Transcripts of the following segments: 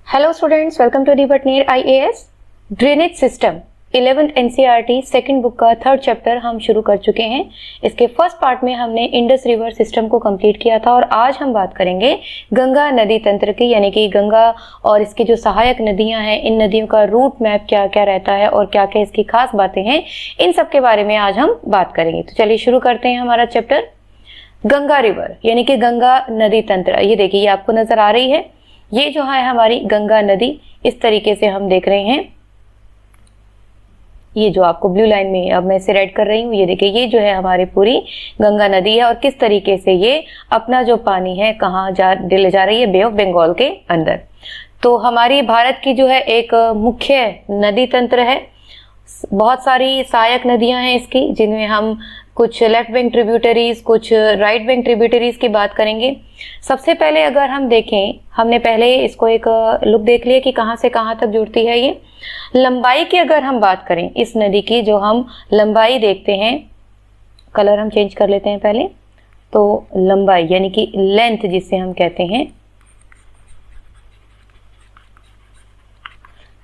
Hello students, welcome to दीपटनेर IAS. Drainage system 11th NCERT second book का third chapter हम शुरू कर चुके हैं। इसके फर्स्ट पार्ट में हमने इंडस रिवर सिस्टम को कंप्लीट किया था और आज हम बात करेंगे गंगा नदी तंत्र की, यानी कि गंगा और इसकी जो सहायक नदियां हैं, इन नदियों का रूट मैप क्या क्या रहता है और क्या क्या इसकी खास बातें हैं, इन सब के बारे में आज हम बात करेंगे। तो चलिए शुरू करते हैं हमारा चैप्टर। गंगा रिवर यानी कि गंगा नदी तंत्र, ये देखिए, ये आपको नजर आ रही है। ये जो है हमारी गंगा नदी, इस तरीके से हम देख रहे हैं। ये जो आपको ब्लू लाइन में अब मैं इसे रेड कर रही हूँ, ये देखिए, ये जो है हमारी पूरी गंगा नदी है और किस तरीके से ये अपना जो पानी है कहाँ ले जा रही है, बे ऑफ बंगाल के अंदर। तो हमारी भारत की जो है एक मुख्य नदी तंत्र है। बहुत सारी सहायक नदियां हैं इसकी, जिनमें हम कुछ लेफ्ट बैंक ट्रिब्यूटरीज, कुछ राइट बैंक ट्रिब्यूटरीज की बात करेंगे। सबसे पहले अगर हम देखें, हमने पहले इसको एक लुक देख लिया कि कहाँ से कहाँ तक जुड़ती है ये। लंबाई की अगर हम बात करें इस नदी की, जो हम लंबाई देखते हैं, कलर हम चेंज कर लेते हैं पहले। तो लंबाई यानी कि लेंथ जिसे हम कहते हैं,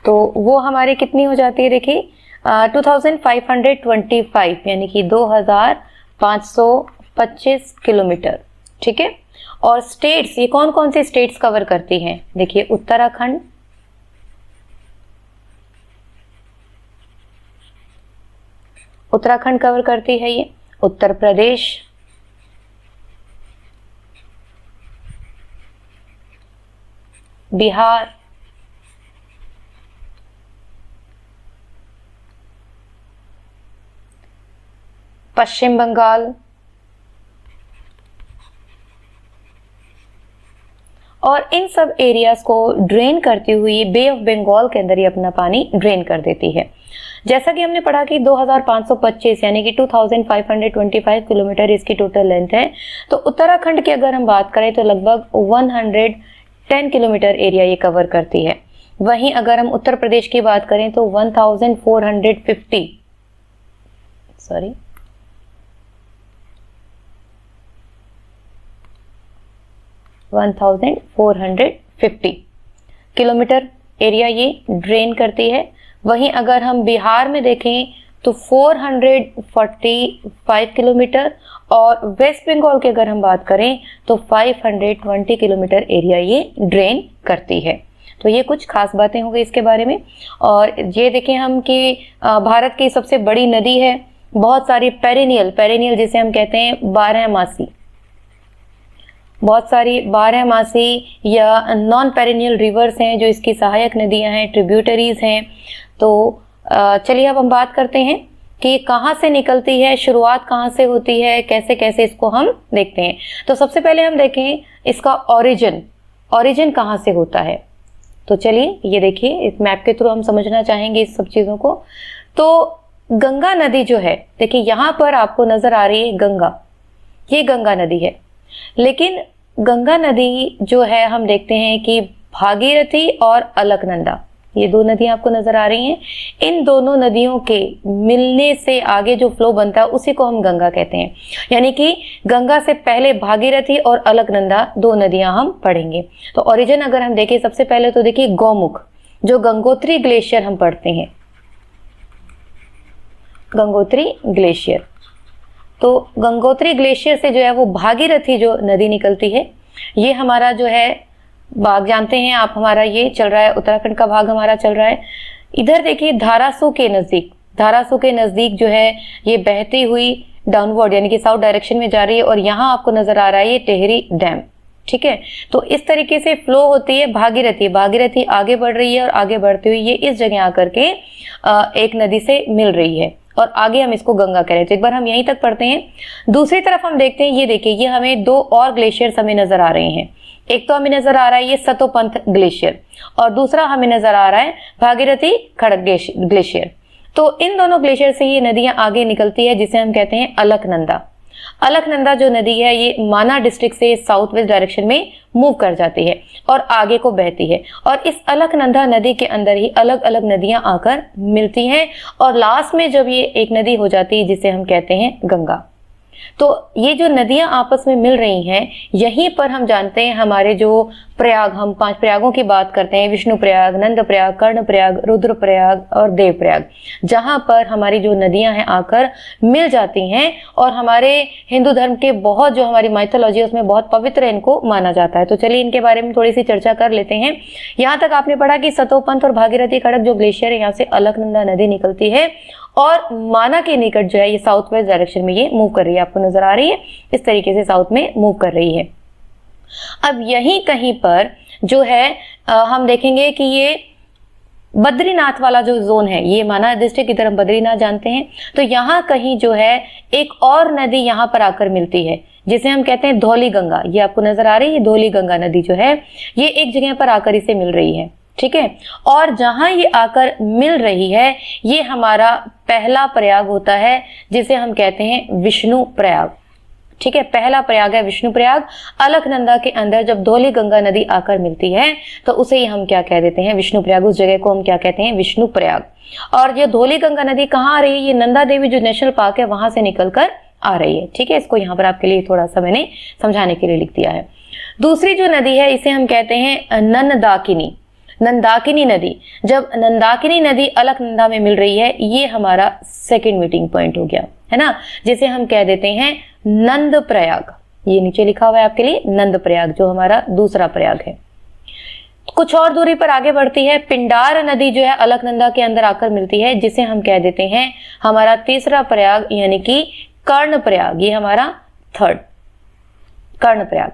तो वो हमारी कितनी हो जाती है, देखिए 2525 यानी कि 2525 किलोमीटर। ठीक है। और स्टेट्स, ये कौन कौन से स्टेट्स कवर करती हैं, देखिए उत्तराखंड, उत्तराखंड कवर करती है ये, उत्तर प्रदेश, बिहार, पश्चिम बंगाल और इन सब एरियाज को ड्रेन करती हुई बे ऑफ बंगाल के अंदर ही अपना पानी ड्रेन कर देती है। जैसा कि हमने पढ़ा कि 2525 यानी कि 2525 किलोमीटर इसकी टोटल लेंथ है। तो उत्तराखंड की अगर हम बात करें तो लगभग 110 किलोमीटर एरिया ये कवर करती है। वहीं अगर हम उत्तर प्रदेश की बात करें तो 1450 किलोमीटर एरिया ये ड्रेन करती है। वहीं अगर हम बिहार में देखें तो 445 किलोमीटर और वेस्ट बंगाल की अगर हम बात करें तो 520 किलोमीटर एरिया ये ड्रेन करती है। तो ये कुछ खास बातें हो गई इसके बारे में। और ये देखें हम कि भारत की सबसे बड़ी नदी है। बहुत सारी पेरिनियल जिसे हम कहते हैं 12मासी, बहुत सारी 12मासी या नॉन पेरिनियल रिवर्स हैं जो इसकी सहायक नदियां हैं, ट्रिब्यूटरीज हैं। तो चलिए अब हम बात करते हैं कि कहाँ से निकलती है, शुरुआत कहाँ से होती है, कैसे कैसे इसको हम देखते हैं। तो सबसे पहले हम देखें इसका ओरिजिन कहाँ से होता है। तो चलिए ये देखिए, इस मैप के थ्रू हम समझना चाहेंगे इस सब चीज़ों को। तो गंगा नदी जो है, देखिए यहाँ पर आपको नजर आ रही है गंगा, ये गंगा नदी है। लेकिन गंगा नदी जो है हम देखते हैं कि भागीरथी और अलकनंदा, ये दो नदियां आपको नजर आ रही हैं। इन दोनों नदियों के मिलने से आगे जो फ्लो बनता है उसी को हम गंगा कहते हैं। यानी कि गंगा से पहले भागीरथी और अलकनंदा दो नदियां हम पढ़ेंगे। तो ओरिजिन अगर हम देखें, सबसे पहले तो देखिए गौमुख, जो गंगोत्री ग्लेशियर हम पढ़ते हैं, गंगोत्री ग्लेशियर। तो गंगोत्री ग्लेशियर से जो है वो भागीरथी जो नदी निकलती है, ये हमारा जो है भाग जानते हैं आप, हमारा ये चल रहा है, उत्तराखंड का भाग हमारा चल रहा है। इधर देखिए धारासू के नजदीक जो है ये बहती हुई डाउनवर्ड यानी कि साउथ डायरेक्शन में जा रही है और यहाँ आपको नजर आ रहा है ये टेहरी डैम। ठीक है। तो इस तरीके से फ्लो होती है भागीरथी आगे बढ़ रही है और आगे बढ़ती हुई ये इस जगह आकर के एक नदी से मिल रही है और आगे हम इसको गंगा कह रहे हैं। तो एक बार हम यहीं तक पढ़ते हैं। दूसरी तरफ हम देखते हैं, ये देखिए, ये हमें दो और ग्लेशियर्स हमें नजर आ रहे हैं। एक तो हमें नजर आ रहा है ये सतोपंथ ग्लेशियर और दूसरा हमें नजर आ रहा है भागीरथी खड़क ग्लेशियर। तो इन दोनों ग्लेशियर से ये नदियां आगे निकलती है, जिसे हम कहते हैं अलकनंदा जो नदी है ये माना डिस्ट्रिक्ट से साउथ वेस्ट डायरेक्शन में मूव कर जाती है और आगे को बहती है। और इस अलकनंदा नदी के अंदर ही अलग अलग नदियां आकर मिलती हैं और लास्ट में जब ये एक नदी हो जाती है जिसे हम कहते हैं गंगा। तो ये जो नदियां आपस में मिल रही हैं, यहीं पर हम जानते हैं हमारे जो प्रयाग, हम 5 प्रयागों की बात करते हैं, विष्णु प्रयाग, नंद प्रयाग, कर्ण प्रयाग, रुद्र प्रयाग और देव प्रयाग, जहां पर हमारी जो नदियां हैं आकर मिल जाती हैं और हमारे हिंदू धर्म के बहुत, जो हमारी माइथोलॉजी है उसमें बहुत पवित्र इनको माना जाता है। तो चलिए इनके बारे में थोड़ी सी चर्चा कर लेते हैं। यहाँ तक आपने पढ़ा कि सतोपंथ और भागीरथी खड़क जो ग्लेशियर है, यहाँ से अलकनंदा नदी निकलती है और माना के निकट जो है ये साउथ वेस्ट डायरेक्शन में ये मूव कर रही है, आपको नजर आ रही है, इस तरीके से साउथ में मूव कर रही है। अब यहीं कहीं पर जो है हम देखेंगे कि ये बद्रीनाथ वाला जो जोन है, ये माना डिस्ट्रिक्ट की तरफ बद्रीनाथ जानते हैं, तो यहाँ कहीं जो है एक और नदी यहाँ पर आकर मिलती है जिसे हम कहते हैं धौली गंगा। ये आपको नजर आ रही है, धौली गंगा नदी जो है ये एक जगह पर आकर इसे मिल रही है, ठीक है। और जहां ये आकर मिल रही है ये हमारा पहला प्रयाग होता है जिसे हम कहते हैं विष्णु प्रयाग, ठीक है। पहला प्रयाग है विष्णु प्रयाग। अलकनंदा के अंदर जब धौली गंगा नदी आकर मिलती है तो उसे ही हम क्या कह देते हैं, विष्णु प्रयाग। उस जगह को हम क्या कहते हैं, विष्णु प्रयाग। और ये धौली गंगा नदी कहाँ आ रही है, ये नंदा देवी जो नेशनल पार्क है वहां से निकलकर आ रही है, ठीक है। इसको यहाँ पर आपके लिए थोड़ा सा मैंने समझाने के लिए लिख दिया है। दूसरी जो नदी है इसे हम कहते हैं नंदाकिनी, नंदाकिनी नदी। जब नंदाकिनी नदी अलकनंदा में मिल रही है ये हमारा सेकंड मीटिंग पॉइंट हो गया, है ना, जिसे हम कह देते हैं नंद प्रयाग। ये नीचे लिखा हुआ है आपके लिए, नंद प्रयाग जो हमारा दूसरा प्रयाग है। कुछ और दूरी पर आगे बढ़ती है, पिंडार नदी जो है अलकनंदा के अंदर आकर मिलती है जिसे हम कह देते हैं हमारा तीसरा प्रयाग यानी कि कर्ण प्रयाग। ये हमारा थर्ड कर्ण प्रयाग।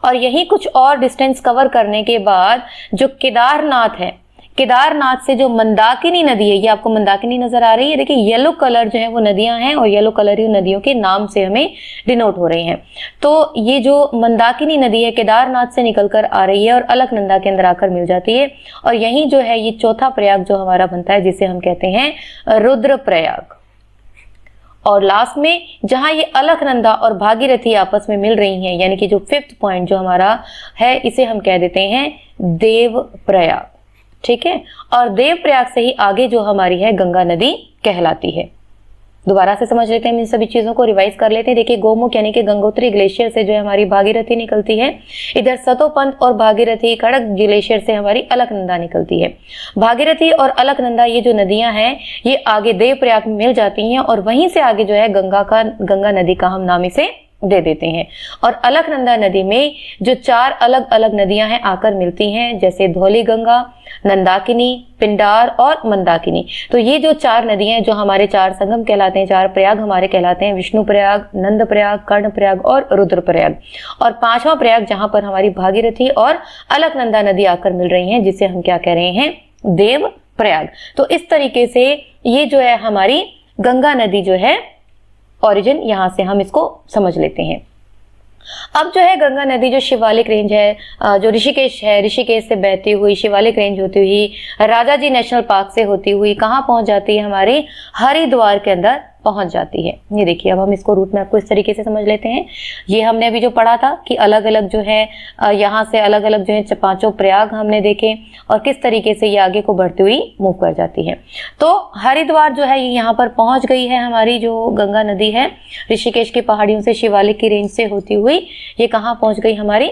और यही कुछ और डिस्टेंस कवर करने के बाद जो केदारनाथ है, केदारनाथ से जो मंदाकिनी नदी है, ये आपको मंदाकिनी नजर आ रही है, देखिए येलो कलर जो है वो नदियां हैं और येलो कलर ही नदियों के नाम से हमें डिनोट हो रही हैं। तो ये जो मंदाकिनी नदी है केदारनाथ से निकलकर आ रही है और अलकनंदा के अंदर आकर मिल जाती है और यही जो है ये चौथा प्रयाग जो हमारा बनता है जिसे हम कहते हैं रुद्र प्रयाग। और लास्ट में जहां ये अलकनंदा और भागीरथी आपस में मिल रही हैं यानी कि जो फिफ्थ पॉइंट जो हमारा है इसे हम कह देते हैं देव प्रयाग, ठीक है। और देव प्रयाग से ही आगे जो हमारी है गंगा नदी कहलाती है। दोबारा से समझ लेते हैं, इन सभी चीजों को रिवाइज कर लेते हैं। देखिए गोमुख यानी कि गंगोत्री ग्लेशियर से जो है हमारी भागीरथी निकलती है, इधर सतोपंथ और भागीरथी खड़क ग्लेशियर से हमारी अलकनंदा निकलती है। भागीरथी और अलकनंदा ये जो नदियां हैं ये आगे देव प्रयाग में मिल जाती हैं और वहीं से आगे जो है गंगा नदी का हम नाम इसे दे देते हैं। और अलकनंदा नदी में जो 4 अलग अलग नदियां हैं आकर मिलती हैं जैसे धौली गंगा, नंदाकिनी, पिंडार और मंदाकिनी। तो ये जो 4 नदियां हैं जो हमारे 4 संगम कहलाते हैं, 4 प्रयाग हमारे कहलाते हैं, विष्णु प्रयाग, नंद प्रयाग, कर्ण प्रयाग और रुद्र प्रयाग। और 5वां प्रयाग जहां पर हमारी भागीरथी और अलकनंदा नदी आकर मिल रही हैं जिसे हम क्या कह रहे हैं, देव प्रयाग। तो इस तरीके से ये जो है हमारी गंगा नदी जो है ओरिजिन, यहां से हम इसको समझ लेते हैं। अब जो है गंगा नदी जो शिवालिक रेंज है, जो ऋषिकेश है, ऋषिकेश से बहती हुई शिवालिक रेंज होती हुई राजा जी नेशनल पार्क से होती हुई कहाँ पहुंच जाती है, हमारे हरिद्वार के अंदर पहुंच जाती है। ये देखिए अब हम इसको रूट मैप को इस तरीके से समझ लेते हैं। ये हमने अभी जो पढ़ा था कि अलग अलग जो है यहाँ से अलग अलग जो है 5 प्रयाग हमने देखे और किस तरीके से ये आगे को बढ़ती हुई मूव कर जाती है। तो हरिद्वार जो है ये यहाँ पर पहुंच गई है, हमारी जो गंगा नदी है ऋषिकेश की पहाड़ियों से शिवालिक की रेंज से होती हुई ये कहाँ पहुंच गई, हमारी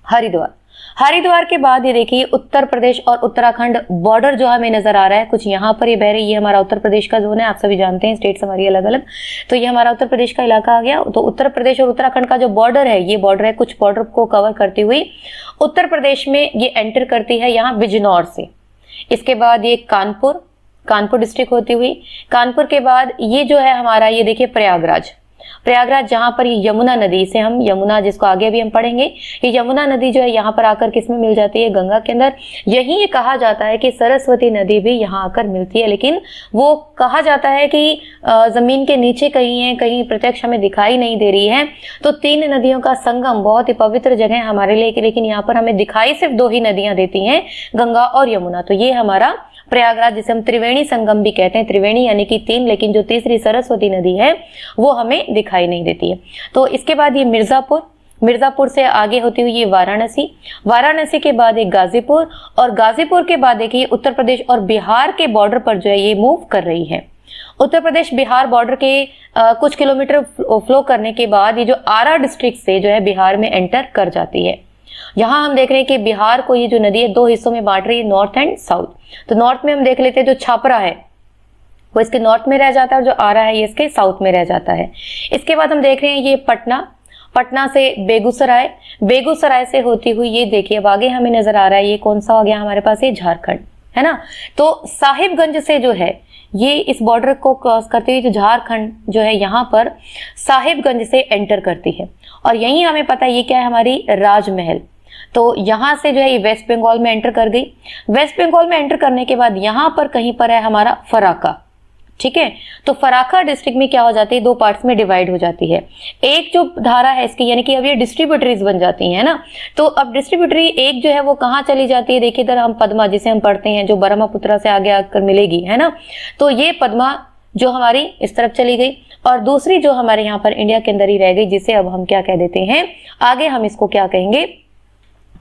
हरिद्वार। हरिद्वार के बाद ये देखिए उत्तर प्रदेश और उत्तराखंड बॉर्डर जो हमें नजर आ रहा है, कुछ यहाँ पर ये बह रही है, हमारा उत्तर प्रदेश का जोन है, आप सभी जानते हैं स्टेट्स हमारी अलग अलग। तो ये हमारा उत्तर प्रदेश का इलाका आ गया। तो उत्तर प्रदेश और उत्तराखंड का जो बॉर्डर है ये बॉर्डर है, कुछ बॉर्डर को कवर करती हुई उत्तर प्रदेश में ये एंटर करती है यहाँ बिजनौर से। इसके बाद ये कानपुर डिस्ट्रिक्ट होती हुई, कानपुर के बाद ये जो है हमारा ये देखिए प्रयागराज जहां पर ये यमुना नदी, से हम यमुना जिसको आगे भी हम पढ़ेंगे, ये यमुना नदी जो है यहाँ पर आकर किस में मिल जाती है, गंगा के अंदर। यही ये कहा जाता है कि सरस्वती नदी भी यहाँ आकर मिलती है, लेकिन वो कहा जाता है कि जमीन के नीचे कहीं है, कहीं प्रत्यक्ष हमें दिखाई नहीं दे रही है। तो 3 नदियों का संगम बहुत ही पवित्र जगह है हमारे लिए, लेकिन यहाँ पर हमें दिखाई सिर्फ 2 ही नदियां देती हैं, गंगा और यमुना। तो ये हमारा प्रयागराज जिसे हम त्रिवेणी संगम भी कहते हैं, त्रिवेणी यानी कि 3, लेकिन जो तीसरी सरस्वती नदी है वो हमें दिखाई नहीं देती है। तो इसके बाद ये मिर्जापुर से आगे होती हुई ये वाराणसी के बाद एक गाजीपुर, और गाजीपुर के बाद देखिए उत्तर प्रदेश और बिहार के बॉर्डर पर जो है ये मूव कर रही है। उत्तर प्रदेश बिहार बॉर्डर के कुछ किलोमीटर फ्लो करने के बाद ये जो आरा डिस्ट्रिक्ट से जो है बिहार में एंटर कर जाती है। यहाँ हम देख रहे हैं कि बिहार को ये जो नदी है दो हिस्सों में बांट रही है, नॉर्थ एंड साउथ। तो नॉर्थ में हम देख लेते हैं जो छापरा है वो इसके नॉर्थ में रह जाता है और जो आरा है ये इसके साउथ में रह जाता है। इसके बाद हम देख रहे हैं ये पटना से बेगूसराय, बेगूसराय से होती हुई ये देखिए अब आगे हमें नजर आ रहा है ये कौन सा हो गया हमारे पास, ये झारखंड है ना। तो साहिबगंज से जो है ये इस बॉर्डर को क्रॉस करते हुए जो झारखंड जो है यहाँ पर साहिबगंज से एंटर करती है और यहीं हमें पता है ये क्या है, हमारी राजमहल। तो यहाँ से जो है ये वेस्ट बंगाल में एंटर कर गई। वेस्ट बंगाल में एंटर करने के बाद यहाँ पर कहीं पर है हमारा फराक्का, ठीक है। तो फराक्का डिस्ट्रिक्ट में क्या हो जाती है, दो पार्ट्स में डिवाइड हो जाती है। एक जो धारा है इसकी यानी कि अब ये डिस्ट्रीब्यूटरीज बन जाती हैं ना। तो अब डिस्ट्रीब्यूटरी एक जो है वो कहाँ चली जाती है, देखिए इधर हम पद्मा जिसे हम पढ़ते हैं जो ब्रह्मपुत्र से आगे आकर मिलेगी है ना। तो ये पद्मा जो हमारी इस तरफ चली गई और दूसरी जो हमारे यहाँ पर इंडिया के अंदर ही रह गई जिसे अब हम क्या कह देते हैं, आगे हम इसको क्या कहेंगे,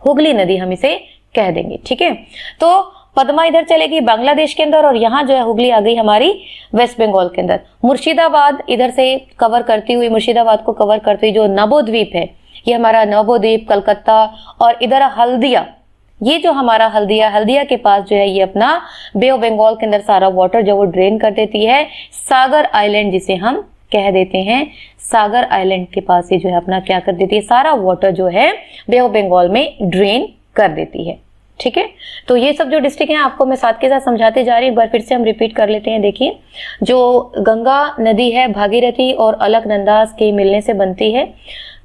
हुगली नदी हम इसे कह देंगे, ठीक है। तो पद्मा इधर चलेगी बांग्लादेश के अंदर और यहाँ जो है हुगली आ गई हमारी वेस्ट बंगाल के अंदर। मुर्शिदाबाद इधर से कवर करती हुई, मुर्शिदाबाद को कवर करती हुई जो नवोद्वीप है ये हमारा नवोद्वीप, कलकत्ता और इधर हल्दिया, ये जो हमारा हल्दिया के पास जो है ये अपना बे ऑफ बंगाल के अंदर सारा वाटर जो वो ड्रेन कर देती है। सागर आइलैंड जिसे हम कह देते हैं, सागर आइलैंड के पास ये जो है अपना क्या कर देती है, सारा वाटर जो है बे ऑफ बंगाल में ड्रेन कर देती है, ठीक है। तो ये सब जो डिस्ट्रिक्ट हैं आपको मैं साथ के साथ समझाते जा रही हूँ, एक बार फिर से हम रिपीट कर लेते हैं। देखिए जो गंगा नदी है भागीरथी और अलकनंदा के मिलने से बनती है।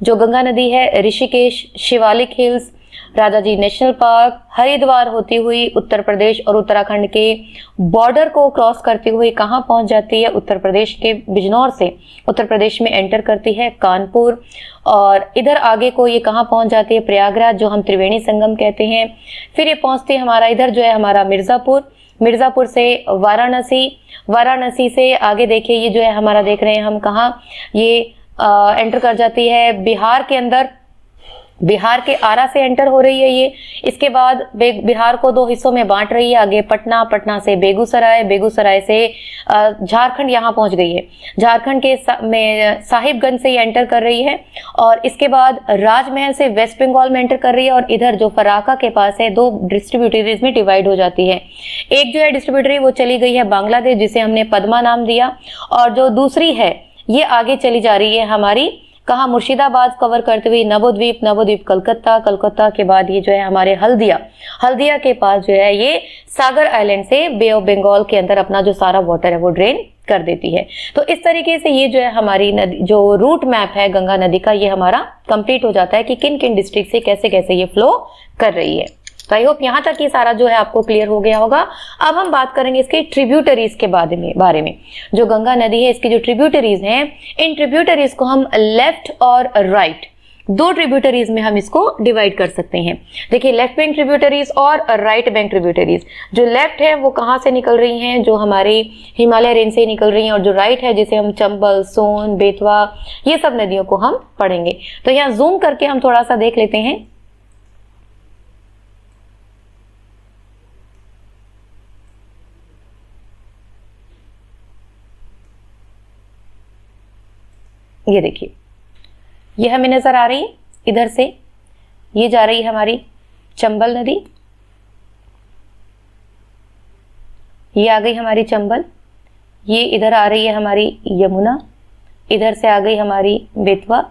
जो गंगा नदी है Rishikesh, Shivalik hills, Rajaji national park, Haridwar होती हुई उत्तर प्रदेश और उत्तराखंड के बॉर्डर को क्रॉस करती हुई कहाँ पहुंच जाती है, उत्तर प्रदेश के बिजनौर से उत्तर प्रदेश में एंटर करती है कानपुर और इधर आगे को ये कहाँ पहुंच जाती है, प्रयागराज जो हम त्रिवेणी संगम कहते हैं। फिर ये पहुंचती है हमारा इधर जो है हमारा मिर्जापुर, मिर्जापुर से वाराणसी, वाराणसी से आगे देखिए ये जो है हमारा देख रहे हैं हम कहाँ ये एंटर कर जाती है बिहार के अंदर, बिहार के आरा से एंटर हो रही है ये। इसके बाद बिहार को दो हिस्सों में बांट रही है, आगे पटना, पटना से बेगूसराय, बेगूसराय से झारखंड यहाँ पहुंच गई है। झारखंड के में साहिबगंज से ये एंटर कर रही है और इसके बाद राजमहल से वेस्ट बंगाल में एंटर कर रही है और इधर जो फराक्का के पास है दो डिस्ट्रीब्यूटरीज में डिवाइड हो जाती है। एक जो है डिस्ट्रीब्यूटरी वो चली गई है बांग्लादेश जिसे हमने पद्मा नाम दिया और जो दूसरी है ये आगे चली जा रही है हमारी कहाँ, मुर्शिदाबाद कवर करते हुए नवोद्वीप, नवोद्वीप कलकत्ता, कलकत्ता के बाद ये जो है हमारे हल्दिया, हल्दिया के पास जो है ये सागर आइलैंड से बे ऑफ बंगाल के अंदर अपना जो सारा वाटर है वो ड्रेन कर देती है। तो इस तरीके से ये जो है हमारी नदी जो रूट मैप है गंगा नदी का ये हमारा कंप्लीट हो जाता है कि किन किन डिस्ट्रिक्ट से कैसे कैसे ये फ्लो कर रही है। तो आई होप यहाँ तक ये सारा जो है आपको क्लियर हो गया होगा। अब हम बात करेंगे इसके ट्रिब्यूटरीज के बारे में। जो गंगा नदी है इसकी जो ट्रिब्यूटरीज हैं, इन ट्रिब्यूटरीज को हम लेफ्ट और राइट दो ट्रिब्यूटरीज में हम इसको डिवाइड कर सकते हैं। देखिए लेफ्ट बैंक ट्रिब्यूटरीज और राइट बैंक ट्रिब्यूटरीज। जो लेफ्ट है वो कहाँ से निकल रही हैं, जो हमारी हिमालय रेंज से निकल रही हैं और जो राइट है जिसे हम चंबल, सोन, बेतवा ये सब नदियों को हम पढ़ेंगे। तो यहाँ जूम करके हम थोड़ा सा देख लेते हैं। ये देखिए ये हमें नजर आ रही है, इधर से ये जा रही है हमारी चंबल नदी, ये आ गई हमारी चंबल, ये इधर आ रही है हमारी यमुना, इधर से आ गई हमारी बेतवा,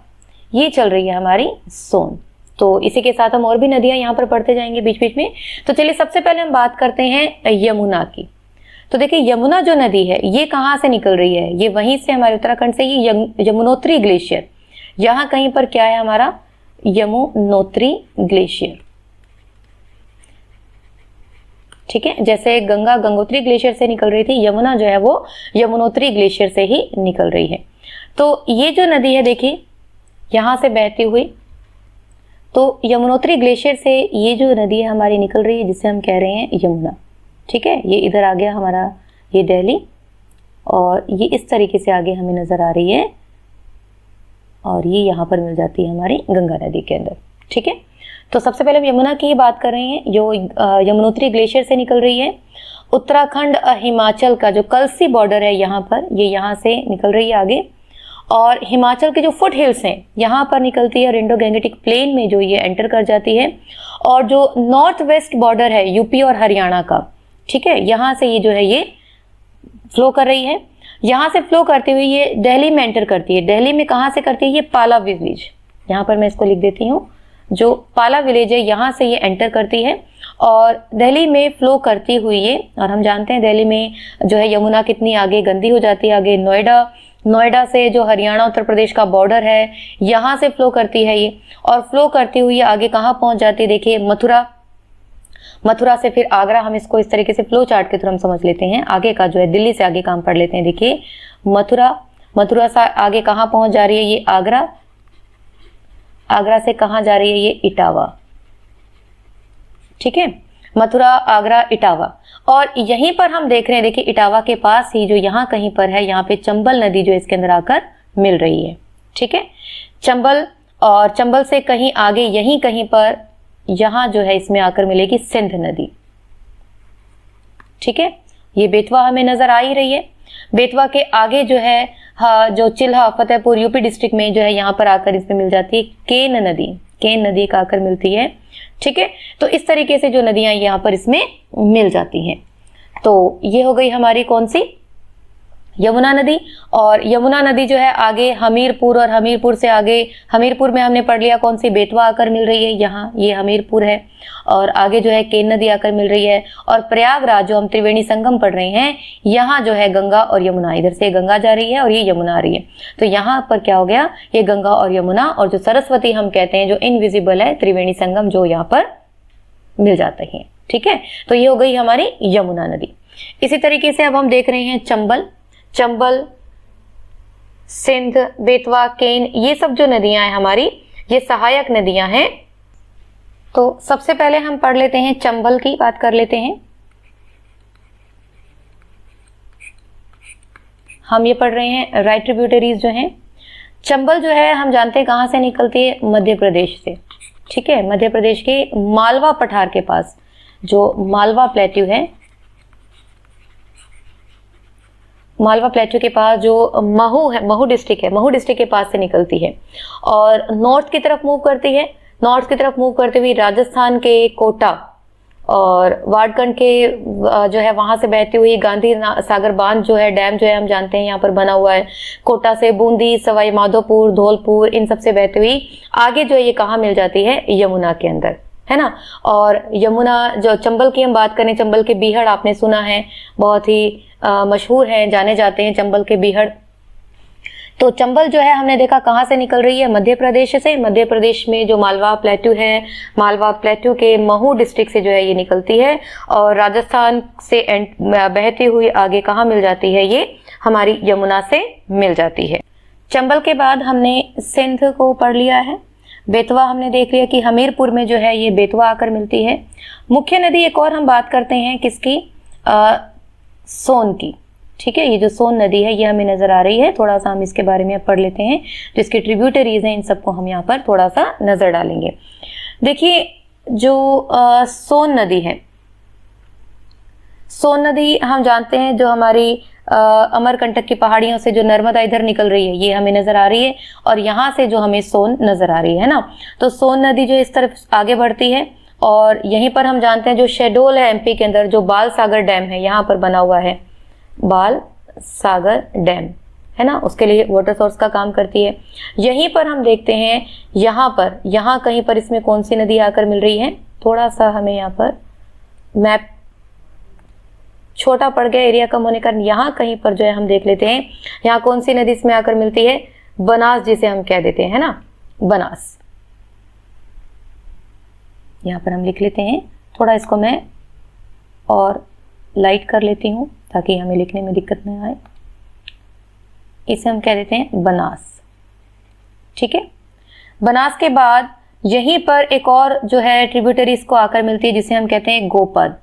ये चल रही है हमारी सोन। तो इसी के साथ हम और भी नदियां यहाँ पर पढ़ते जाएंगे बीच बीच में। तो चलिए सबसे पहले हम बात करते हैं यमुना की। तो देखिए यमुना जो नदी है ये कहाँ से निकल रही है, ये वहीं से हमारे उत्तराखंड से ही यमुनोत्री ग्लेशियर, यहाँ कहीं पर क्या है हमारा यमुनोत्री ग्लेशियर, ठीक है। जैसे गंगा गंगोत्री ग्लेशियर से निकल रही थी, यमुना जो है वो यमुनोत्री ग्लेशियर से ही निकल रही है। तो ये जो नदी है देखिए यहाँ से बहती हुई, तो यमुनोत्री ग्लेशियर से ये जो नदी है हमारी निकल रही है जिसे हम कह रहे हैं यमुना, ठीक है। ये इधर आ गया हमारा ये दिल्ली और ये इस तरीके से आगे हमें नजर आ रही है और ये यहाँ पर मिल जाती है हमारी गंगा नदी के अंदर, ठीक है। तो सबसे पहले हम यमुना की बात कर रहे हैं जो यमुनोत्री ग्लेशियर से निकल रही है। उत्तराखंड हिमाचल का जो कलसी बॉर्डर है यहाँ पर, ये यहाँ से निकल रही है आगे और हिमाचल के जो फुट हिल्स हैं यहाँ पर निकलती है और इंडो गैंगेटिक प्लेन में जो ये एंटर कर जाती है। और जो नॉर्थ वेस्ट बॉर्डर है यूपी और हरियाणा का, ठीक है, यहाँ से ये जो है ये फ्लो कर रही है। यहाँ से फ्लो करते हुए ये दिल्ली में एंटर करती है। दिल्ली में कहाँ से करती है? ये पाला विलेज, यहाँ पर मैं इसको लिख देती हूँ, जो पाला विलेज है यहाँ से ये एंटर करती है और दिल्ली में फ्लो करती हुई ये, और हम जानते हैं दिल्ली में जो है यमुना कितनी आगे गंदी हो जाती है, आगे नोएडा से जो हरियाणा उत्तर प्रदेश का बॉर्डर है यहाँ से फ्लो करती है ये, और फ्लो करती हुई आगे कहाँ पहुँच जाती है? देखिए मथुरा से फिर आगरा। हम इसको इस तरीके से फ्लो चार्ट के थ्रू हम समझ लेते हैं, आगे का जो है दिल्ली से आगे काम पढ़ लेते हैं। देखिए मथुरा से आगे कहाँ पहुँच जा रही है? ये आगरा से कहाँ जा रही है? ये इटावा, ठीक है, मथुरा, आगरा, इटावा। और यहीं पर हम देख रहे हैं, देखिए इटावा के पास ही जो यहाँ कहीं पर है, यहाँ पे चंबल नदी जो इसके अंदर आकर मिल रही है, ठीक है, चंबल। और चंबल से कहीं आगे यहीं कहीं पर यहाँ जो है इसमें आकर मिलेगी सिंध नदी, ठीक है। ये बेतवा हमें नजर आ ही रही है। बेतवा के आगे जो है जो चिल्हा फतेहपुर यूपी डिस्ट्रिक्ट में जो है यहाँ पर आकर इसमें मिल जाती है केन नदी का आकर मिलती है, ठीक है। तो इस तरीके से जो नदियां यहाँ पर इसमें मिल जाती हैं। तो ये हो गई हमारी कौन सी? यमुना नदी। और यमुना नदी जो है आगे हमीरपुर, और हमीरपुर से आगे, हमीरपुर में हमने पढ़ लिया कौन सी? बेतवा आकर मिल रही है यहाँ, ये हमीरपुर है। और आगे जो है केन नदी आकर मिल रही है। और प्रयागराज जो हम त्रिवेणी संगम पढ़ रहे हैं, यहाँ जो है गंगा और यमुना, इधर से गंगा जा रही है और ये यमुना आ रही है। तो यहाँ पर क्या हो गया? ये गंगा और यमुना, और जो सरस्वती हम कहते हैं जो इनविजिबल है, त्रिवेणी संगम जो यहाँ पर मिल जाते हैं, ठीक है। तो ये हो गई हमारी यमुना नदी। इसी तरीके से अब हम देख रहे हैं चंबल, सिंध, बेतवा, केन, ये सब जो नदियां हैं हमारी, ये सहायक नदियां हैं। तो सबसे पहले हम पढ़ लेते हैं, चंबल की बात कर लेते हैं। हम ये पढ़ रहे हैं राइट ट्रिब्यूटरीज जो हैं। चंबल जो है हम जानते हैं कहाँ से निकलती है? मध्य प्रदेश से, ठीक है, मध्य प्रदेश के मालवा पठार के पास, जो मालवा प्लेट्यू है, मालवा प्लेट्यू के पास जो महू डिस्ट्रिक्ट है, महू डिस्ट्रिक्ट के पास से निकलती है और नॉर्थ की तरफ मूव करती है। नॉर्थ की तरफ मूव करते हुए राजस्थान के कोटा और वाडकंड के जो है वहां से बहती हुई गांधी सागर बांध जो है, डैम जो है हम जानते हैं यहाँ पर बना हुआ है। कोटा से बूंदी, सवाई माधोपुर, धौलपुर, इन सब से बहती हुई आगे जो है ये कहाँ मिल जाती है? यमुना के अंदर, है ना। और यमुना जो चंबल की हम बात करें, चंबल के बीहड़ आपने सुना है, बहुत ही मशहूर हैं, जाने जाते हैं चंबल के बीहड़। तो चंबल जो है हमने देखा कहाँ से निकल रही है? मध्य प्रदेश से। मध्य प्रदेश में जो मालवा प्लेट्यू है, मालवा प्लेट्यू के महू डिस्ट्रिक्ट से जो है ये निकलती है और राजस्थान से बहती हुई आगे कहाँ मिल जाती है? ये हमारी यमुना से मिल जाती है। चंबल के बाद हमने सिंध को पढ़ लिया है। बेतवा हमने देख लिया कि हमीरपुर में जो है ये बेतवा आकर मिलती है। मुख्य नदी एक और हम बात करते हैं किसकी? सोन की, ठीक है। ये जो सोन नदी है ये हमें नजर आ रही है, थोड़ा सा हम इसके बारे में पढ़ लेते हैं। जिसकी ट्रिब्यूटरीज हैं इन सबको हम यहाँ पर थोड़ा सा नजर डालेंगे। देखिए जो सोन नदी है, सोन नदी हम जानते हैं जो हमारी अमरकंटक की पहाड़ियों से जो नर्मदा इधर निकल रही है ये हमें नजर आ रही है और यहाँ से जो हमें सोन नजर आ रही है ना। तो सोन नदी जो इस तरफ आगे बढ़ती है और यहीं पर हम जानते हैं जो शेडोल है एमपी के अंदर, जो बाल सागर डैम है यहाँ पर बना हुआ है, बाल सागर डैम, है ना, उसके लिए वाटर सोर्स का काम करती है। यहीं पर हम देखते हैं यहाँ कहीं पर इसमें कौन सी नदी आकर मिल रही है? थोड़ा सा हमें यहाँ पर मैप छोटा पड़ गया, एरिया कम होने का, यहाँ कहीं पर जो है हम देख लेते हैं यहाँ कौन सी नदी इसमें आकर मिलती है? बनास, जिसे हम कह देते हैं, है ना, बनास। यहाँ पर हम लिख लेते हैं, थोड़ा इसको मैं और लाइट कर लेती हूँ ताकि हमें लिखने में दिक्कत न आए। इसे हम कह देते हैं बनास, ठीक है। बनास के बाद यहीं पर एक और जो है ट्रिब्यूटरी इसको आकर मिलती है जिसे हम कहते हैं गोपद।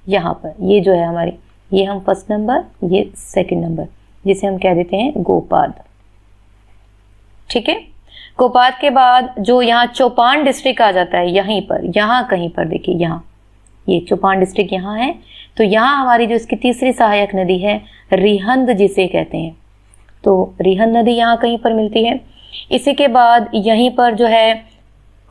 यहाँ पर ये जो है हमारी, ये हम फर्स्ट नंबर, ये सेकंड नंबर, जिसे हम कह देते हैं गोपाद, ठीक है। गोपाद के बाद जो यहाँ चौपान डिस्ट्रिक्ट आ जाता है, यहीं पर, यहाँ कहीं पर देखिए, यहाँ ये चौपान डिस्ट्रिक्ट यहाँ है। तो यहाँ हमारी जो इसकी तीसरी सहायक नदी है रिहंद जिसे कहते हैं, तो रिहन नदी यहाँ कहीं पर मिलती है। इसी के बाद यहीं पर जो है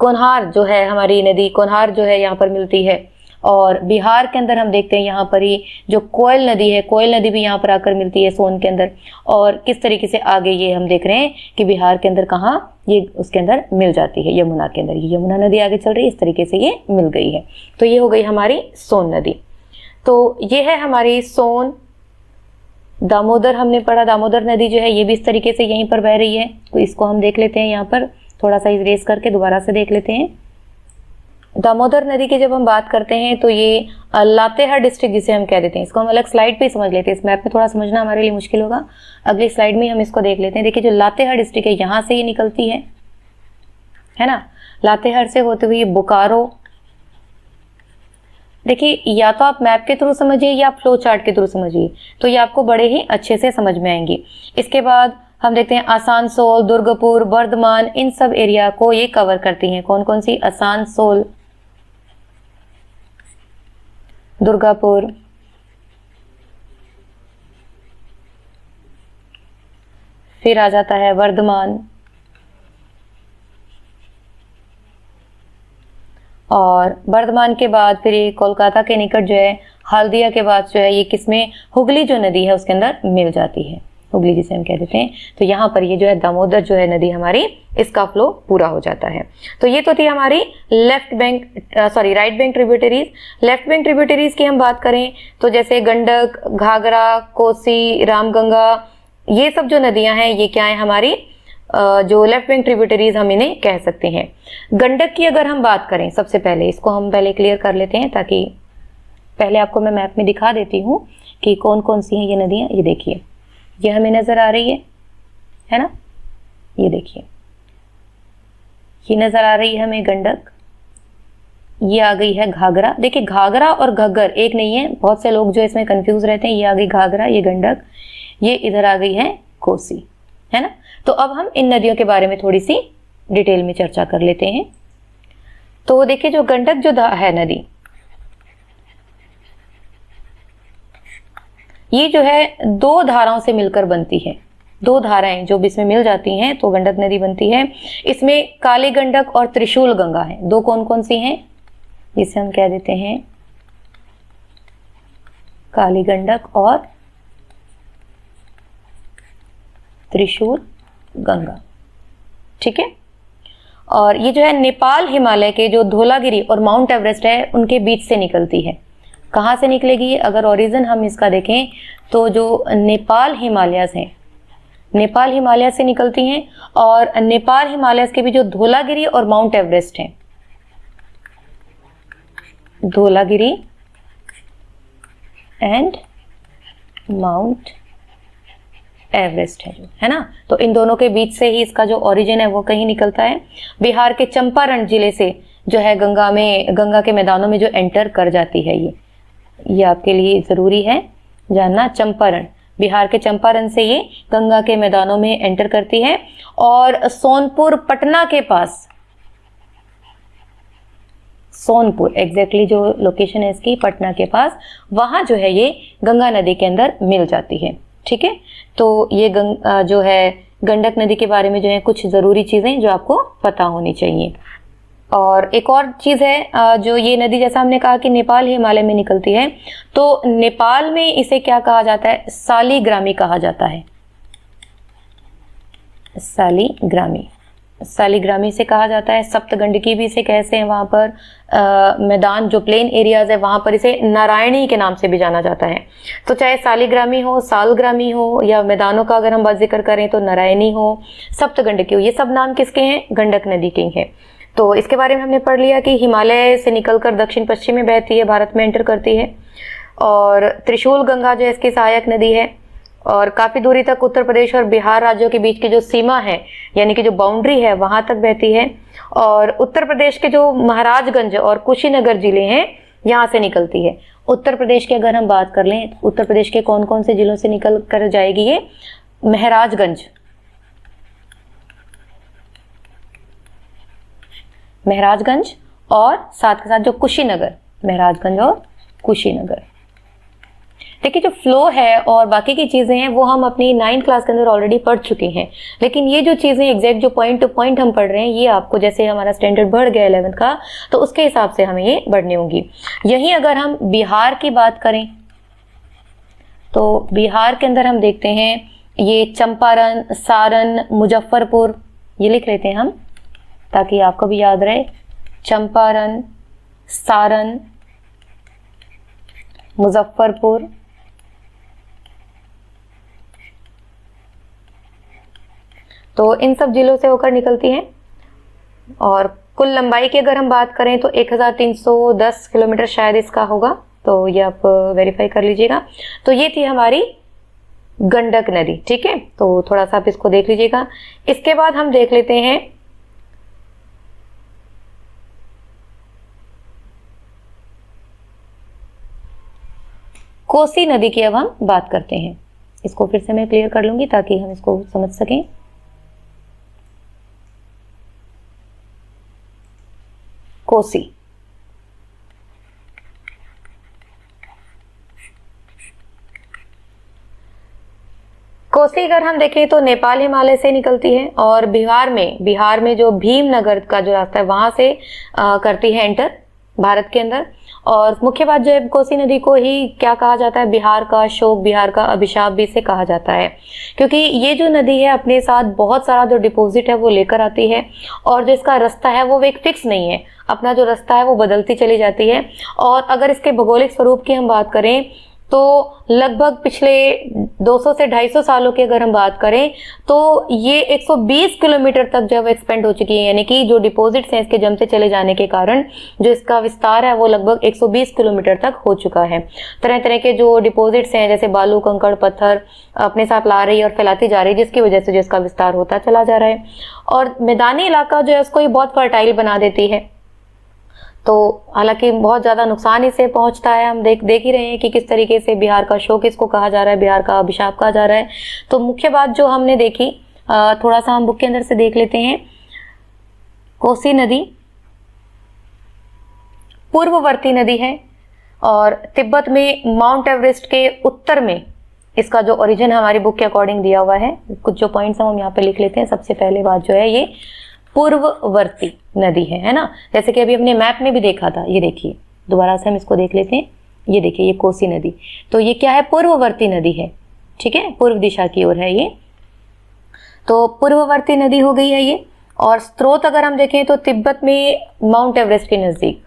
कोनहार जो है हमारी नदी, कोनहार जो है यहाँ पर मिलती है। और बिहार के अंदर हम देखते हैं यहाँ पर ही जो कोयल नदी है, कोयल नदी भी यहाँ पर आकर मिलती है सोन के अंदर। और किस तरीके से आगे ये हम देख रहे हैं कि बिहार के अंदर कहाँ ये उसके अंदर मिल जाती है, यमुना के अंदर। ये यमुना नदी आगे चल रही है, इस तरीके से ये मिल गई है। तो ये हो गई हमारी सोन नदी। तो ये है हमारी सोन। दामोदर हमने पढ़ा, दामोदर नदी जो है ये भी इस तरीके से यहीं पर बह रही है। तो इसको हम देख लेते हैं, यहाँ पर थोड़ा सा इरेज करके दोबारा से देख लेते हैं। दामोदर नदी की जब हम बात करते हैं तो ये लातेहार डिस्ट्रिक्ट जिसे हम कह देते हैं, इसको हम अलग स्लाइड पे समझ लेते हैं। इस मैप में थोड़ा समझना हमारे लिए मुश्किल होगा, अगली स्लाइड में हम इसको देख लेते हैं। देखिए जो लातेहार डिस्ट्रिक्ट है यहाँ से ये निकलती है ना। लातेहार से होते हुए बोकारो। देखिए या तो आप मैप के थ्रू समझिए या आप फ्लो चार्ट के थ्रू समझिए, तो ये आपको बड़े ही अच्छे से समझ में आएंगी। इसके बाद हम देखते हैं आसनसोल, दुर्गापुर, बर्धमान, इन सब एरिया को ये कवर करती हैं। कौन कौन सी? आसनसोल, दुर्गापुर, फिर आ जाता है वर्धमान, और वर्धमान के बाद फिर ये कोलकाता के निकट जो है हल्दिया के बाद जो है ये किसमें? हुगली जो नदी है उसके अंदर मिल जाती है, हुगली जिसे हम कह देते हैं। तो यहाँ पर ये जो है दामोदर जो है नदी हमारी, इसका फ्लो पूरा हो जाता है। तो ये तो थी हमारी right bank tributaries. Left bank tributaries की हम बात करें तो जैसे गंडक, घाघरा, कोसी, रामगंगा, ये सब जो नदियां हैं ये क्या है हमारी जो लेफ्ट बैंक ट्रिब्यूटरीज हम इन्हें कह सकते हैं। गंडक की अगर हम बात करें, सबसे पहले इसको हम पहले क्लियर कर लेते हैं, ताकि पहले आपको मैं मैप में दिखा देती हूँ कि कौन कौन सी हैं ये नदियाँ। ये देखिए, ये हमें नजर आ रही है ना, ये देखिए ये नजर आ रही है हमें गंडक। ये आ गई है घाघरा। देखिए घाघरा और घग्गर एक नहीं है, बहुत से लोग जो इसमें कंफ्यूज रहते हैं। ये आ गई घाघरा, ये गंडक, ये इधर आ गई है कोसी, है ना। तो अब हम इन नदियों के बारे में थोड़ी सी डिटेल में चर्चा कर लेते हैं। तो देखिए जो गंडक जो है नदी, ये जो है दो धाराओं से मिलकर बनती है। दो धाराएं जो इसमें मिल जाती हैं तो गंडक नदी बनती है। इसमें काली गंडक और त्रिशूल गंगा है। दो कौन कौन सी हैं? जिसे हम कह देते हैं काली गंडक और त्रिशूल गंगा, ठीक है। और ये जो है नेपाल हिमालय के जो धौलागिरी और माउंट एवरेस्ट है उनके बीच से निकलती है। कहाँ से निकलेगी? अगर ओरिजिन हम इसका देखें तो जो नेपाल हिमालयस हैं, नेपाल हिमालय से निकलती हैं। और नेपाल हिमालयस के भी जो धौलागिरी और माउंट एवरेस्ट हैं, धौलागिरी एंड माउंट एवरेस्ट है जो, है ना। तो इन दोनों के बीच से ही इसका जो ओरिजिन है वो कहीं निकलता है। बिहार के चंपारण जिले से जो है गंगा के मैदानों में जो एंटर कर जाती है ये आपके लिए जरूरी है जानना। चंपारण, बिहार के चंपारण से ये गंगा के मैदानों में एंटर करती है। और सोनपुर पटना के पास, सोनपुर एग्जैक्टली जो लोकेशन है इसकी पटना के पास, वहां जो है ये गंगा नदी के अंदर मिल जाती है, ठीक है। तो ये जो है गंडक नदी के बारे में जो है कुछ ज़रूरी चीज़ें जो आपको पता होनी चाहिए। और एक और चीज़ है, जो ये नदी जैसा हमने कहा कि नेपाल हिमालय में निकलती है, तो नेपाल में इसे क्या कहा जाता है? सालीग्रामी कहा जाता है। सालीग्रामी, सालीग्रामी से कहा जाता है। सप्तगंडकी भी इसे कहते हैं। वहाँ पर मैदान जो प्लेन एरियाज है वहाँ पर इसे नारायणी के नाम से भी जाना जाता है। तो चाहे सालीग्रामी हो, सालग्रामी हो, या मैदानों का अगर हम बात जिक्र करें तो नारायणी हो, सप्तगंडकी हो, ये सब नाम किसके हैं? गंडक नदी के हैं। तो इसके बारे में हमने पढ़ लिया कि हिमालय से निकलकर दक्षिण पश्चिम में बहती है, भारत में एंटर करती है। और त्रिशूल गंगा जो है इसकी सहायक नदी है। और काफ़ी दूरी तक उत्तर प्रदेश और बिहार राज्यों के बीच की जो सीमा है, यानी कि जो बाउंड्री है, वहां तक बहती है। और उत्तर प्रदेश के जो महाराजगंज और कुशीनगर जिले हैं यहाँ से निकलती है। उत्तर प्रदेश की अगर हम बात कर लें, उत्तर प्रदेश के कौन कौन से जिलों से निकल कर जाएगी ये? महाराजगंज, महाराजगंज और साथ के साथ जो कुशीनगर, महाराजगंज और कुशीनगर, देखिए जो फ्लो है और बाकी की चीज़ें हैं वो हम अपनी 9th क्लास के अंदर ऑलरेडी पढ़ चुके हैं, लेकिन ये जो चीज़ें एग्जैक्ट जो पॉइंट टू पॉइंट हम पढ़ रहे हैं ये आपको जैसे हमारा स्टैंडर्ड बढ़ गया 11th का तो उसके हिसाब से हमें ये बढ़नी होंगी। यहीं अगर हम बिहार की बात करें तो बिहार के अंदर हम देखते हैं ये चंपारण, सारण, मुजफ्फरपुर, ये लिख लेते हैं हम ताकि आपको भी याद रहे। चंपारण, सारण, मुजफ्फरपुर, तो इन सब जिलों से होकर निकलती हैं। और कुल लंबाई की अगर हम बात करें तो 1310 किलोमीटर शायद इसका होगा, तो ये आप वेरीफाई कर लीजिएगा। तो ये थी हमारी गंडक नदी, ठीक है, तो थोड़ा सा आप इसको देख लीजिएगा। इसके बाद हम देख लेते हैं कोसी नदी की। अब हम बात करते हैं, इसको फिर से मैं क्लियर कर लूंगी ताकि हम इसको समझ सकें। कोसी, कोसी अगर हम देखें तो नेपाल हिमालय से निकलती है और बिहार में जो भीमनगर का जो रास्ता है वहां से करती है एंटर भारत के अंदर। और मुख्य बात जो है कोसी नदी को ही क्या कहा जाता है, बिहार का शोक, बिहार का अभिशाप भी इसे कहा जाता है, क्योंकि ये जो नदी है अपने साथ बहुत सारा जो डिपॉजिट है वो लेकर आती है और जो इसका रास्ता है वो एक फिक्स नहीं है, अपना जो रास्ता है वो बदलती चली जाती है। और अगर इसके भौगोलिक स्वरूप की हम बात करें तो लगभग पिछले 200 से 250 सालों की अगर हम बात करें तो ये 120 किलोमीटर तक जब एक्सपेंड हो चुकी है, यानी कि जो डिपॉजिट्स हैं इसके जमते चले जाने के कारण जो इसका विस्तार है वो लगभग 120 किलोमीटर तक हो चुका है। तरह तरह के जो डिपॉजिट्स हैं जैसे बालू, कंकड़, पत्थर अपने साथ ला रही है और फैलाती जा रही है, जिसकी वजह से जो इसका विस्तार होता चला जा रहा है। और मैदानी इलाका जो है उसको ये बहुत फर्टाइल बना देती है, तो हालांकि बहुत ज़्यादा नुकसान इसे पहुंचता है। हम देख ही रहे हैं कि किस तरीके से बिहार का शोक इसको कहा जा रहा है, बिहार का अभिशाप कहा जा रहा है। तो मुख्य बात जो हमने देखी, थोड़ा सा हम बुक के अंदर से देख लेते हैं। कोसी नदी पूर्ववर्ती नदी है और तिब्बत में माउंट एवरेस्ट के उत्तर में इसका जो ओरिजिन हमारी बुक के अकॉर्डिंग दिया हुआ है। कुछ जो पॉइंट्स हम यहाँ पे लिख लेते हैं। सबसे पहले बात जो है ये पूर्ववर्ती नदी है ना, जैसे कि अभी हमने मैप में भी देखा था। ये देखिए, दोबारा से हम इसको देख लेते हैं। ये देखिए, ये कोसी नदी, तो ये क्या है, पूर्ववर्ती नदी है, ठीक है, पूर्व दिशा की ओर है ये, तो पूर्ववर्ती नदी हो गई है ये। और स्रोत अगर हम देखें तो तिब्बत में माउंट एवरेस्ट के नजदीक,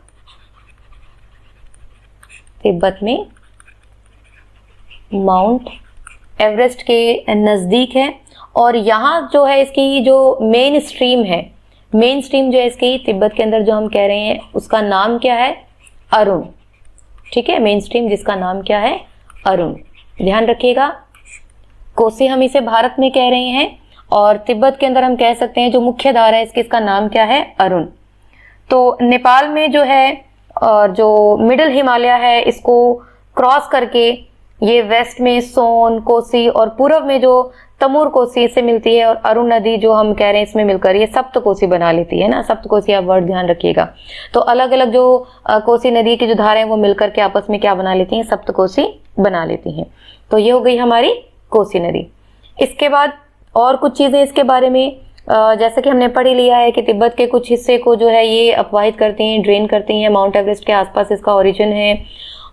तिब्बत में माउंट एवरेस्ट के नजदीक है। और यहाँ जो है इसकी जो मेन स्ट्रीम है, मेन स्ट्रीम जो है इसकी तिब्बत के अंदर जो हम कह रहे हैं उसका नाम क्या है, अरुण, ठीक है, मेन स्ट्रीम जिसका नाम क्या है, अरुण, ध्यान रखिएगा। कोसी हम इसे भारत में कह रहे हैं और तिब्बत के अंदर हम कह सकते हैं जो मुख्य धारा है इसकी, इसका नाम क्या है, अरुण। तो नेपाल में जो है और जो मिडिल हिमालय है इसको क्रॉस करके ये वेस्ट में सोन, कोसी और पूर्व में जो तमूर कोसी से मिलती है और अरुण नदी जो हम कह रहे हैं इसमें मिलकर ये सप्त कोसी बना लेती है ना। सप्त कोसी आप वर्ड ध्यान रखिएगा। तो अलग अलग जो कोसी नदी की जो धाराएं हैं वो मिलकर के आपस में क्या बना लेती हैं, सप्त कोसी बना लेती हैं। तो ये हो गई हमारी कोसी नदी। इसके बाद और कुछ चीजें इसके बारे में, जैसे कि हमने पढ़ ही लिया है कि तिब्बत के कुछ हिस्से को जो है ये अपवाहित करती हैं, ड्रेन करती हैं, माउंट एवरेस्ट के आसपास इसका ओरिजिन है।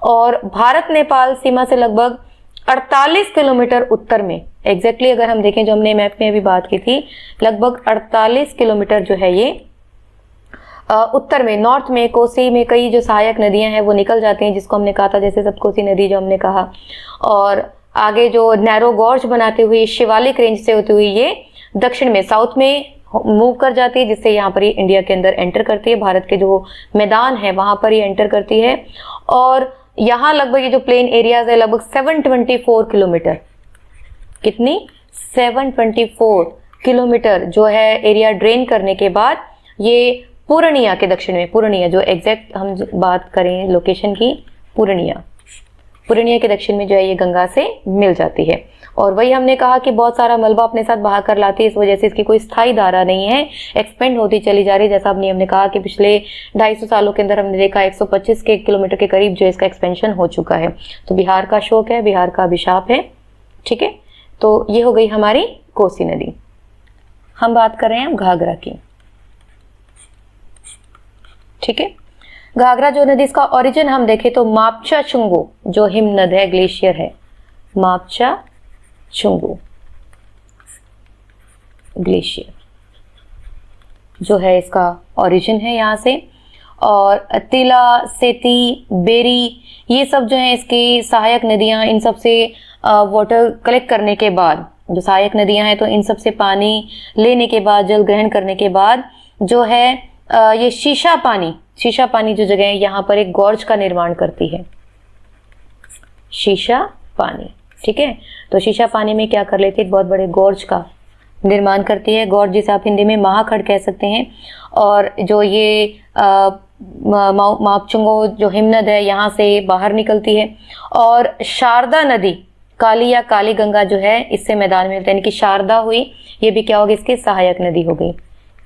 और भारत नेपाल सीमा से लगभग 48 किलोमीटर उत्तर में, एग्जैक्टली अगर हम देखें जो हमने मैप में अभी बात की थी, लगभग 48 किलोमीटर जो है ये उत्तर में, नॉर्थ में कोसी में कई जो सहायक नदियां हैं वो निकल जाती हैं, जिसको हमने कहा था जैसे सब कोसी नदी जो हमने कहा। और आगे जो नैरो गॉर्ज बनाते हुए शिवालिक रेंज से होती हुई ये दक्षिण में, साउथ में मूव कर जाती है, जिससे यहाँ पर ये इंडिया के अंदर एंटर करती है। भारत के जो मैदान है वहां पर ये एंटर करती है। और यहाँ लगभग ये जो प्लेन एरियाज है लगभग 724 किलोमीटर, कितनी, 724 किलोमीटर जो है एरिया ड्रेन करने के बाद ये पूर्णिया के दक्षिण में, पूर्णिया जो एग्जैक्ट हम बात करें लोकेशन की, पूर्णिया, पूर्णिया के दक्षिण में जो है ये गंगा से मिल जाती है। और वही हमने कहा कि बहुत सारा मलबा अपने साथ बहा कर लाती है, इस वजह से इसकी कोई स्थायी धारा नहीं है, एक्सपेंड होती चली जा रही है। जैसा हमने हमने कहा कि पिछले 250 सालों के अंदर हमने देखा 125 के किलोमीटर के करीब जो इसका एक्सपेंशन हो चुका है। तो बिहार का शोक है, बिहार का अभिशाप है। ठीक है, तो ये हो गई हमारी कोसी नदी। हम बात कर रहे हैं अब घाघरा की। ठीक है, घाघरा जो नदी, इसका ओरिजिन हम देखें तो मापचा चुंगू जो हिमनद है, ग्लेशियर है, मापचा चुंगू ग्लेशियर जो है इसका ओरिजिन है यहाँ से। और तिला, सेती, बेरी ये सब जो है इसकी सहायक नदियाँ, इन सब से वाटर कलेक्ट करने के बाद, जो सहायक नदियाँ हैं तो इन सब से पानी लेने के बाद, जल ग्रहण करने के बाद जो है ये शीशा पानी जो जगह है यहाँ पर एक गॉर्ज का निर्माण करती है, शीशा पानी। ठीक है, तो शीशा पानी में क्या कर लेती है, एक बहुत बड़े गॉर्ज का निर्माण करती है। गॉर्ज जिसे आप हिंदी में महाखड़ कह सकते हैं। और जो ये मापचुंगो जो हिमनद है यहाँ से बाहर निकलती है। और शारदा नदी, काली या काली गंगा जो है इससे मैदान में मिलता है, यानी कि शारदा हुई, ये भी क्या होगी, इसकी सहायक नदी हो गई।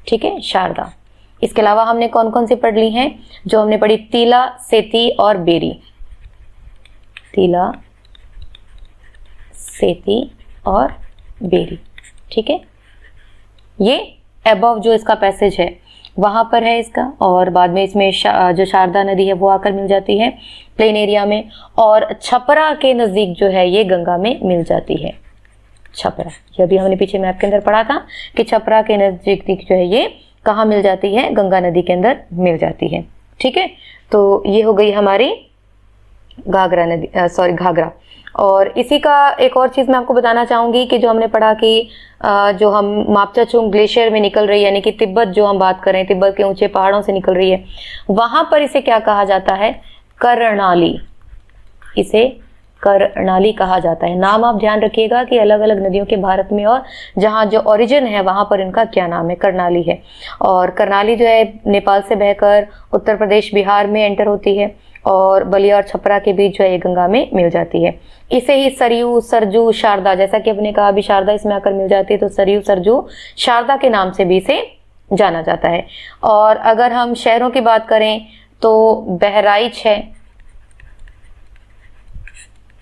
ठीक है, शारदा। इसके अलावा हमने कौन कौन सी पढ़ ली हैं, जो हमने पढ़ी, तिला, सेती और बेरी। तिला, सेती और बेरी। ठीक है, ये अबव जो इसका पैसेज है वहां पर है इसका। और बाद में इसमें जो शारदा नदी है वो आकर मिल जाती है प्लेन एरिया में। और छपरा के नज़दीक जो है ये गंगा में मिल जाती है। छपरा, ये अभी हमने पीछे मैप के अंदर पढ़ा था कि छपरा के नज़दीक जो है ये कहाँ मिल जाती है, गंगा नदी के अंदर मिल जाती है। ठीक है, तो ये हो गई हमारी घाघरा नदी, घाघरा। और इसी का एक और चीज़ मैं आपको बताना चाहूँगी कि जो हमने पढ़ा कि जो हम मापचाचुंग ग्लेशियर में निकल रही है, यानी कि तिब्बत जो हम बात कर रहे हैं, तिब्बत के ऊंचे पहाड़ों से निकल रही है, वहाँ पर इसे क्या कहा जाता है, कर्णाली। इसे कर्णाली कहा जाता है। नाम आप ध्यान रखिएगा कि अलग अलग नदियों के भारत में और जहाँ जो ओरिजिन है वहाँ पर इनका क्या नाम है, कर्णाली है। और कर्णाली जो है नेपाल से बहकर उत्तर प्रदेश, बिहार में एंटर होती है और बलिया और छपरा के बीच जो है ये गंगा में मिल जाती है। इसे ही सरयू, सरजू, शारदा, जैसा कि अपने कहा अभी शारदा इसमें आकर मिल जाती है, तो सरयू, सरजू, शारदा के नाम से भी इसे जाना जाता है। और अगर हम शहरों की बात करें तो बहराइच है।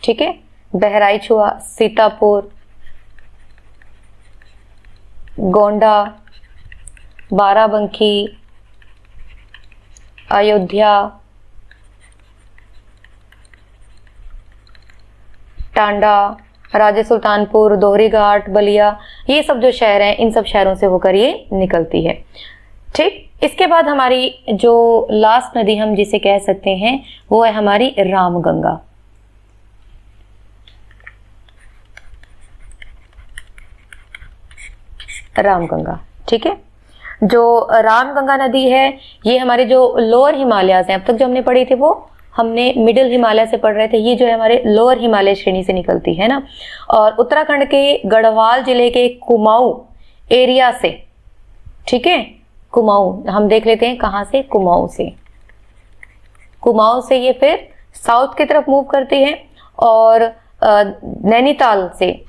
ठीक है, बहराइच हुआ, सीतापुर, गोंडा, बाराबंकी, अयोध्या, टांडा, राजे सुल्तानपुर, दोहरी घाट, बलिया, ये सब जो शहर हैं इन सब शहरों से होकर ये निकलती है। ठीक, इसके बाद हमारी जो लास्ट नदी हम जिसे कह सकते हैं वो है हमारी रामगंगा। रामगंगा, ठीक है, जो रामगंगा नदी है ये हमारे जो लोअर हिमालयाज हैं, अब तक जो हमने पढ़ी थी वो हमने मिडिल हिमालय से पढ़ रहे थे, ये जो है हमारे लोअर हिमालय श्रेणी से निकलती है ना। और उत्तराखंड के गढ़वाल जिले के कुमाऊं एरिया से, ठीक है, कुमाऊं हम देख लेते हैं कहाँ से, कुमाऊं से। कुमाऊं से ये फिर साउथ की तरफ मूव करती है और नैनीताल से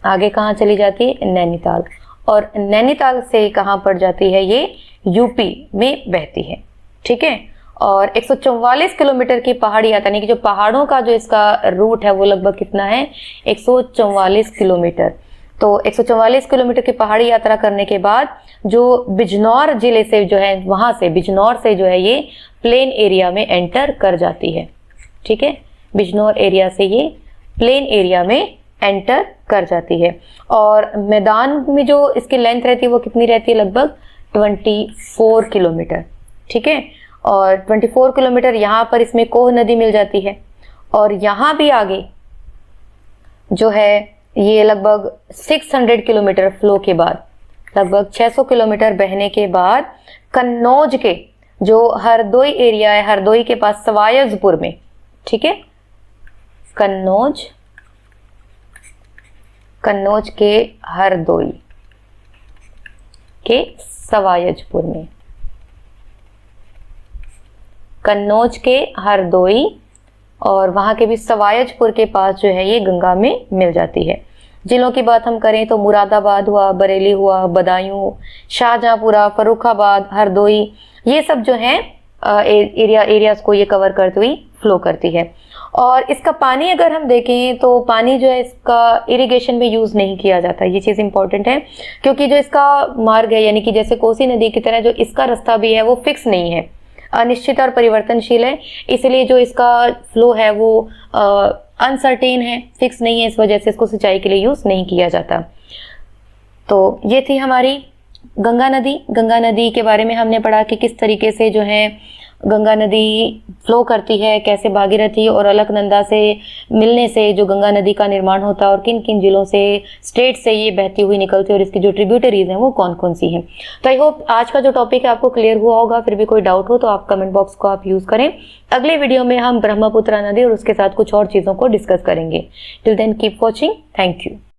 आगे कहाँ चली जाती है, नैनीताल। और नैनीताल से कहाँ पड़ जाती है, ये यूपी में बहती है। ठीक है, और 144 किलोमीटर की पहाड़ी यात्रा, यानी कि जो पहाड़ों का जो इसका रूट है वो लगभग कितना है, 144 किलोमीटर। तो 144 किलोमीटर की पहाड़ी यात्रा करने के बाद जो बिजनौर जिले से जो है, वहां से बिजनौर से जो है ये प्लेन एरिया में एंटर कर जाती है। ठीक है, बिजनौर एरिया से ये प्लेन एरिया में एंटर कर जाती है। और मैदान में जो इसकी लेंथ रहती है वो कितनी रहती है, लगभग 24 किलोमीटर। ठीक है, और 24 किलोमीटर यहाँ पर इसमें कोह नदी मिल जाती है। और यहाँ भी आगे जो है ये लगभग 600 किलोमीटर फ्लो के बाद, लगभग 600 किलोमीटर बहने के बाद कन्नौज के जो हरदोई एरिया है, हरदोई के पास सवायजपुर में, ठीक है, कन्नौज के हरदोई के सवायजपुर में, कन्नौज के हरदोई और वहाँ के भी सवायजपुर के पास जो है ये गंगा में मिल जाती है। जिलों की बात हम करें तो मुरादाबाद हुआ, बरेली हुआ, बदायूं, शाहजहांपुरा, फर्रुखाबाद, हरदोई, ये सब जो है एरियाज को ये कवर करती हुई फ्लो करती है। और इसका पानी अगर हम देखें तो पानी जो है इसका इरिगेशन में यूज़ नहीं किया जाता, ये चीज़ इंपॉर्टेंट है, क्योंकि जो इसका मार्ग है यानी कि जैसे कोसी नदी की तरह जो इसका रास्ता भी है वो फिक्स नहीं है, अनिश्चित और परिवर्तनशील है, इसलिए जो इसका फ्लो है वो अनसर्टेन है, फिक्स नहीं है, इस वजह से इसको सिंचाई के लिए यूज़ नहीं किया जाता। तो ये थी हमारी गंगा नदी। गंगा नदी के बारे में हमने पढ़ा कि किस तरीके से जो है गंगा नदी फ्लो करती है, कैसे भागीरथी और अलकनंदा से मिलने से जो गंगा नदी का निर्माण होता है और किन किन जिलों से, स्टेट से ये बहती हुई निकलती है और इसकी जो ट्रिब्यूटरीज हैं वो कौन कौन सी हैं। तो आई होप आज का जो टॉपिक है आपको क्लियर हुआ होगा। फिर भी कोई डाउट हो तो आप कमेंट बॉक्स को आप यूज़ करें। अगले वीडियो में हम ब्रह्मपुत्र नदी और उसके साथ कुछ और चीज़ों को डिस्कस करेंगे। Till then keep watching. Thank you.